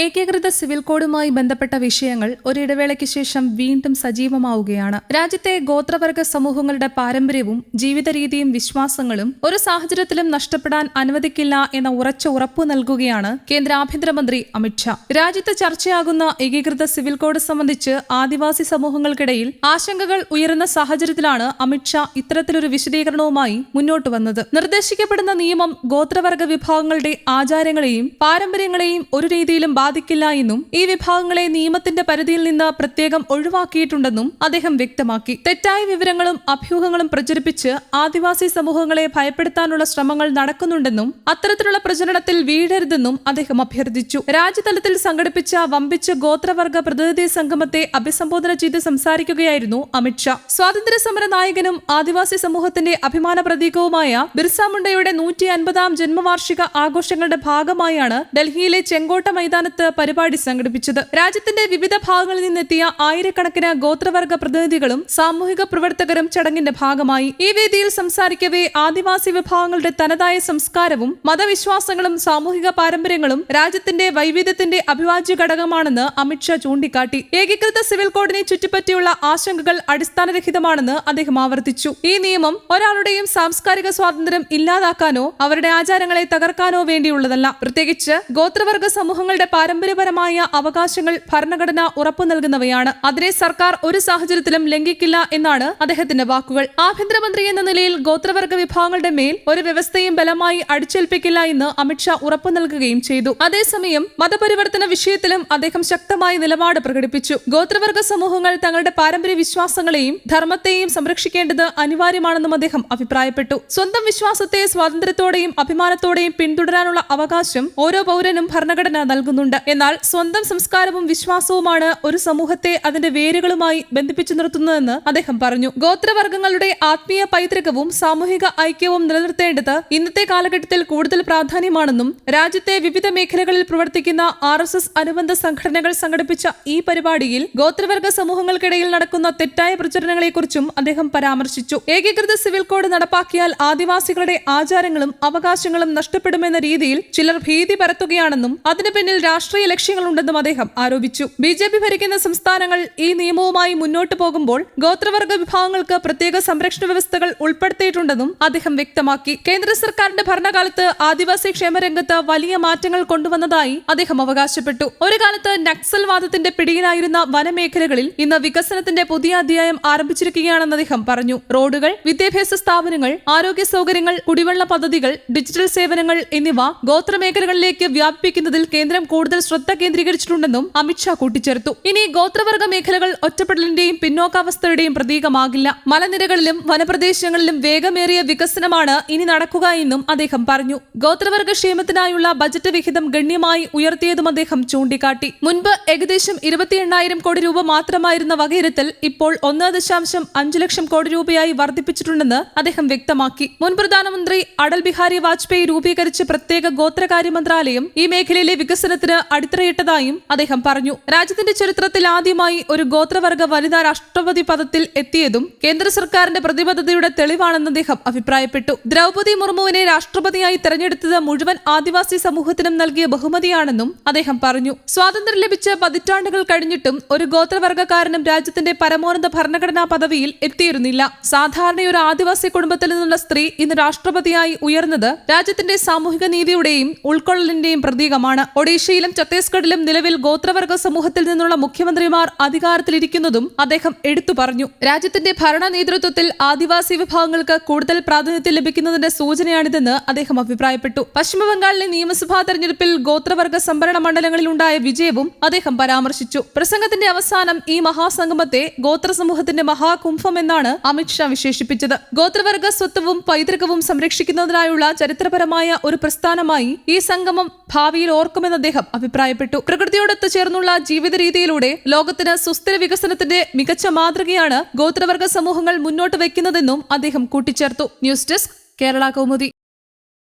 ഏകീകൃത സിവിൽ കോഡുമായി ബന്ധപ്പെട്ട വിഷയങ്ങൾ ഒരിടവേളയ്ക്ക് ശേഷം വീണ്ടും സജീവമാവുകയാണ്. രാജ്യത്തെ ഗോത്രവർഗ സമൂഹങ്ങളുടെ പാരമ്പര്യവും ജീവിതരീതിയും വിശ്വാസങ്ങളും ഒരു സാഹചര്യത്തിലും നഷ്ടപ്പെടാൻ അനുവദിക്കില്ല എന്ന ഉറച്ച ഉറപ്പു നൽകുകയാണ് കേന്ദ്ര ആഭ്യന്തരമന്ത്രി അമിത്ഷാ. രാജ്യത്ത് ചർച്ചയാകുന്ന ഏകീകൃത സിവിൽ കോഡ് സംബന്ധിച്ച് ആദിവാസി സമൂഹങ്ങൾക്കിടയിൽ ആശങ്കകൾ ഉയരുന്ന സാഹചര്യത്തിലാണ് അമിത്ഷാ ഇത്തരത്തിലൊരു വിശദീകരണവുമായി മുന്നോട്ട് വന്നത്. നിർദ്ദേശിക്കപ്പെടുന്ന നിയമം ഗോത്രവർഗ വിഭാഗങ്ങളുടെ ആചാരങ്ങളെയും പാരമ്പര്യങ്ങളെയും ഒരു രീതിയിലും ബാധിക്കില്ല എന്നും ഈ വിഭാഗങ്ങളെ നിയമത്തിന്റെ പരിധിയിൽ നിന്ന് പ്രത്യേകം ഒഴിവാക്കിയിട്ടുണ്ടെന്നും അദ്ദേഹം വ്യക്തമാക്കി. തെറ്റായ വിവരങ്ങളും അഭ്യൂഹങ്ങളും പ്രചരിപ്പിച്ച് ആദിവാസി സമൂഹങ്ങളെ ഭയപ്പെടുത്താനുള്ള ശ്രമങ്ങൾ നടക്കുന്നുണ്ടെന്നും അത്തരത്തിലുള്ള പ്രചരണത്തിൽ വീഴരുതെന്നും അദ്ദേഹം അഭ്യർത്ഥിച്ചു. രാജ്യതലത്തിൽ സംഘടിപ്പിച്ച വമ്പിച്ച ഗോത്രവർഗ പ്രതിനിധി സംഗമത്തെ അഭിസംബോധന ചെയ്ത് സംസാരിക്കുകയായിരുന്നു അമിത്ഷാ. സ്വാതന്ത്ര്യ സമര നായകനും ആദിവാസി സമൂഹത്തിന്റെ അഭിമാന പ്രതീകവുമായ ബിർസ മുണ്ടയുടെ 150ാം ജന്മവാർഷിക ആഘോഷങ്ങളുടെ ഭാഗമായാണ് ഡൽഹിയിലെ ചെങ്കോട്ട മൈതാനത്ത് പരിപാടി സംഘടിപ്പിച്ചത്. രാജ്യത്തിന്റെ വിവിധ ഭാഗങ്ങളിൽ നിന്നെത്തിയ ആയിരക്കണക്കിന് ഗോത്രവർഗ പ്രതിനിധികളും സാമൂഹിക പ്രവർത്തകരും ചടങ്ങിന്റെ ഭാഗമായി. ഈ വേദിയിൽ സംസാരിക്കവേ ആദിവാസി വിഭാഗങ്ങളുടെ തനതായ സംസ്കാരവും മതവിശ്വാസങ്ങളും സാമൂഹിക പാരമ്പര്യങ്ങളും രാജ്യത്തിന്റെ വൈവിധ്യത്തിന്റെ അവിഭാജ്യ ഘടകമാണെന്ന് അമിത്ഷാ ചൂണ്ടിക്കാട്ടി. ഏകീകൃത സിവിൽ കോഡിനെ ചുറ്റിപ്പറ്റിയുള്ള ആശങ്കകൾ അടിസ്ഥാനരഹിതമാണെന്ന് അദ്ദേഹം ആവർത്തിച്ചു. ഈ നിയമം ഒരാളുടെയും സാംസ്കാരിക സ്വാതന്ത്ര്യം ഇല്ലാതാക്കാനോ അവരുടെ ആചാരങ്ങളെ തകർക്കാനോ വേണ്ടിയുള്ളതല്ല. പ്രത്യേകിച്ച് ഗോത്രവർഗ സമൂഹങ്ങളുടെ പാരമ്പര്യപരമായ അവകാശങ്ങൾ ഭരണഘടന ഉറപ്പു നൽകുന്നവയാണ്. അതിനെ സർക്കാർ ഒരു സാഹചര്യത്തിലും ലംഘിക്കില്ല എന്നാണ് അദ്ദേഹത്തിന്റെ വാക്കുകൾ. ആഭ്യന്തരമന്ത്രി എന്ന നിലയിൽ ഗോത്രവർഗ വിഭാഗങ്ങളുടെ മേൽ ഒരു വ്യവസ്ഥയും ബലമായി അടിച്ചേൽപ്പിക്കില്ല എന്ന് അമിത്ഷാ ഉറപ്പു നൽകുകയും ചെയ്തു. അതേസമയം മതപരിവർത്തന വിഷയത്തിലും അദ്ദേഹം ശക്തമായ നിലപാട് പ്രകടിപ്പിച്ചു. ഗോത്രവർഗ സമൂഹങ്ങൾ തങ്ങളുടെ പാരമ്പര്യ വിശ്വാസങ്ങളെയും ധർമ്മത്തെയും സംരക്ഷിക്കേണ്ടത് അനിവാര്യമാണെന്നും അദ്ദേഹം അഭിപ്രായപ്പെട്ടു. സ്വന്തം വിശ്വാസത്തെ സ്വാതന്ത്ര്യത്തോടെയും അഭിമാനത്തോടെയും പിന്തുടരാനുള്ള അവകാശം ഓരോ പൗരനും ഭരണഘടന നൽകുന്നുണ്ട്. എന്നാൽ സ്വന്തം സംസ്കാരവും വിശ്വാസവുമാണ് ഒരു സമൂഹത്തെ അതിന്റെ വേരുകളുമായി ബന്ധിപ്പിച്ചു നിർത്തുന്നതെന്ന് അദ്ദേഹം പറഞ്ഞു. ഗോത്രവർഗങ്ങളുടെ ആത്മീയ പൈതൃകവും സാമൂഹിക ഐക്യവും നിലനിർത്തേണ്ടത് ഇന്നത്തെ കാലഘട്ടത്തിൽ കൂടുതൽ പ്രാധാന്യമാണെന്നും രാജ്യത്തെ വിവിധ മേഖലകളിൽ പ്രവർത്തിക്കുന്ന RSS അനുബന്ധ സംഘടനകൾ സംഘടിപ്പിച്ച ഈ പരിപാടിയിൽ ഗോത്രവർഗ സമൂഹങ്ങൾക്കിടയിൽ നടക്കുന്ന തെറ്റായ പ്രചരണങ്ങളെക്കുറിച്ചും അദ്ദേഹം പരാമർശിച്ചു. ഏകീകൃത സിവിൽ കോഡ് നടപ്പാക്കിയാൽ ആദിവാസികളുടെ ആചാരങ്ങളും അവകാശങ്ങളും നഷ്ടപ്പെടുമെന്ന രീതിയിൽ ചിലർ ഭീതി പരത്തുകയാണെന്നും അതിന് പിന്നിൽ രാഷ്ട്രീയ ലക്ഷ്യങ്ങളുണ്ടെന്നും അദ്ദേഹം ആരോപിച്ചു. BJP ഭരിക്കുന്ന സംസ്ഥാനങ്ങൾ ഈ നിയമവുമായി മുന്നോട്ടു പോകുമ്പോൾ ഗോത്രവർഗ വിഭാഗങ്ങൾക്ക് പ്രത്യേക സംരക്ഷണ വ്യവസ്ഥകൾ ഉൾപ്പെടുത്തിയിട്ടുണ്ടെന്നും അദ്ദേഹം വ്യക്തമാക്കി. കേന്ദ്ര സർക്കാരിന്റെ ഭരണകാലത്ത് ആദിവാസി ക്ഷേമരംഗത്ത് വലിയ മാറ്റങ്ങൾ കൊണ്ടുവന്നതായി അദ്ദേഹം അവകാശപ്പെട്ടു. ഒരു കാലത്ത് നക്സൽവാദത്തിന്റെ പിടിയിലായിരുന്ന വനമേഖലകളിൽ ഇന്ന് വികസനത്തിന്റെ പുതിയ അധ്യായം ആരംഭിച്ചിരിക്കുകയാണെന്ന് അദ്ദേഹം പറഞ്ഞു. റോഡുകൾ, വിദ്യാഭ്യാസ സ്ഥാപനങ്ങൾ, ആരോഗ്യ സൗകര്യങ്ങൾ, കുടിവെള്ള പദ്ധതികൾ, ഡിജിറ്റൽ സേവനങ്ങൾ എന്നിവ ഗോത്രമേഖലകളിലേക്ക് വ്യാപിപ്പിക്കുന്നതിൽ കേന്ദ്രം കൂടുതൽ ശ്രദ്ധ കേന്ദ്രീകരിച്ചിട്ടുണ്ടെന്നും അമിത്ഷാ കൂട്ടിച്ചേർത്തു. ഇനി ഗോത്രവർഗ മേഖലകൾ ഒറ്റപ്പെടലിന്റെയും പിന്നോക്കാവസ്ഥയുടെയും പ്രതീകമാകില്ല. മലനിരകളിലും വനപ്രദേശങ്ങളിലും വേഗമേറിയ വികസനമാണ് ഇനി നടക്കുക എന്നും അദ്ദേഹം പറഞ്ഞു. ഗോത്രവർഗ ക്ഷേമത്തിനായുള്ള ബജറ്റ് വിഹിതം ഗണ്യമായി ഉയർത്തിയതും അദ്ദേഹം ചൂണ്ടിക്കാട്ടി. മുൻപ് ഏകദേശം 28,000 കോടി രൂപ മാത്രമായിരുന്ന വകയിരുത്തൽ ഇപ്പോൾ 1.5 ലക്ഷം കോടി രൂപയായി വർദ്ധിപ്പിച്ചിട്ടുണ്ടെന്ന് അദ്ദേഹം വ്യക്തമാക്കി. മുൻ പ്രധാനമന്ത്രി അടൽ ബിഹാരി വാജ്പേയി രൂപീകരിച്ച പ്രത്യേക ഗോത്രകാര്യ മന്ത്രാലയം ഈ മേഖലയിലെ വികസനത്തിന് അടിത്തറയിട്ടതായും അദ്ദേഹം പറഞ്ഞു. രാജ്യത്തിന്റെ ചരിത്രത്തിൽ ആദ്യമായി ഒരു ഗോത്രവർഗ വനിതാ രാഷ്ട്രപതി പദത്തിൽ എത്തിയതും കേന്ദ്ര സർക്കാരിന്റെ പ്രതിബദ്ധതയുടെ തെളിവാണെന്ന് അദ്ദേഹം അഭിപ്രായപ്പെട്ടു. ദ്രൗപദി മുർമുവിനെ രാഷ്ട്രപതിയായി തെരഞ്ഞെടുത്തത് മുഴുവൻ ആദിവാസി സമൂഹത്തിനും നൽകിയ ബഹുമതിയാണെന്നും അദ്ദേഹം പറഞ്ഞു. സ്വാതന്ത്ര്യം ലഭിച്ച് പതിറ്റാണ്ടുകൾ കഴിഞ്ഞിട്ടും ഒരു ഗോത്രവർഗക്കാരനും രാജ്യത്തിന്റെ പരമോന്നത ഭരണഘടനാ പദവിയിൽ എത്തിയിരുന്നില്ല. സാധാരണയൊരു ആദിവാസി കുടുംബത്തിൽ നിന്നുള്ള സ്ത്രീ ഇന്ന് രാഷ്ട്രപതിയായി ഉയർന്നത് രാജ്യത്തിന്റെ സാമൂഹിക നീതിയുടെയും ഉൾക്കൊള്ളലിന്റെയും പ്രതീകമാണ്. ഒഡീഷയിലും ഛത്തീസ്ഗഡിലും നിലവിൽ ഗോത്രവർഗ സമൂഹത്തിൽ നിന്നുള്ള മുഖ്യമന്ത്രിമാർ അധികാരത്തിലിരിക്കുന്നതും അദ്ദേഹം എടുത്തു പറഞ്ഞു. രാജ്യത്തിന്റെ ഭരണ നേതൃത്വത്തിൽ ആദിവാസി വിഭാഗങ്ങൾക്ക് കൂടുതൽ പ്രാതിനിധ്യം ലഭിക്കുന്നതിന്റെ സൂചനയാണിതെന്ന് അദ്ദേഹം അഭിപ്രായപ്പെട്ടു. പശ്ചിമബംഗാളിലെ നിയമസഭാ തെരഞ്ഞെടുപ്പിൽ ഗോത്രവർഗ സംവരണ മണ്ഡലങ്ങളിലുണ്ടായ വിജയവും അദ്ദേഹം പരാമർശിച്ചു. പ്രസംഗത്തിന്റെ അവസാനം ഈ മഹാസംഗമത്തെ ഗോത്ര സമൂഹത്തിന്റെ മഹാകുംഭം എന്നാണ് അമിത്ഷാ വിശേഷിപ്പിച്ചത്. ഗോത്രവർഗ സ്വത്വവും പൈതൃകവും സംരക്ഷിക്കുന്നതിനായുള്ള ചരിത്രപരമായ ഒരു പ്രസ്ഥാനമായി ഈ സംഗമം ഭാവിയിൽ ഓർക്കുമെന്ന് അദ്ദേഹം അഭിപ്രായപ്പെട്ടു. പ്രകൃതിയോടൊത്ത് ചേർന്നുള്ള ജീവിത രീതിയിലൂടെ ലോകത്തിന് സുസ്ഥിര വികസനത്തിന്റെ മികച്ച മാതൃകയാണ് ഗോത്രവർഗ സമൂഹങ്ങൾ മുന്നോട്ട് വയ്ക്കുന്നതെന്നും അദ്ദേഹം കൂട്ടിച്ചേർത്തു. News desk, Kerala Kaumudi.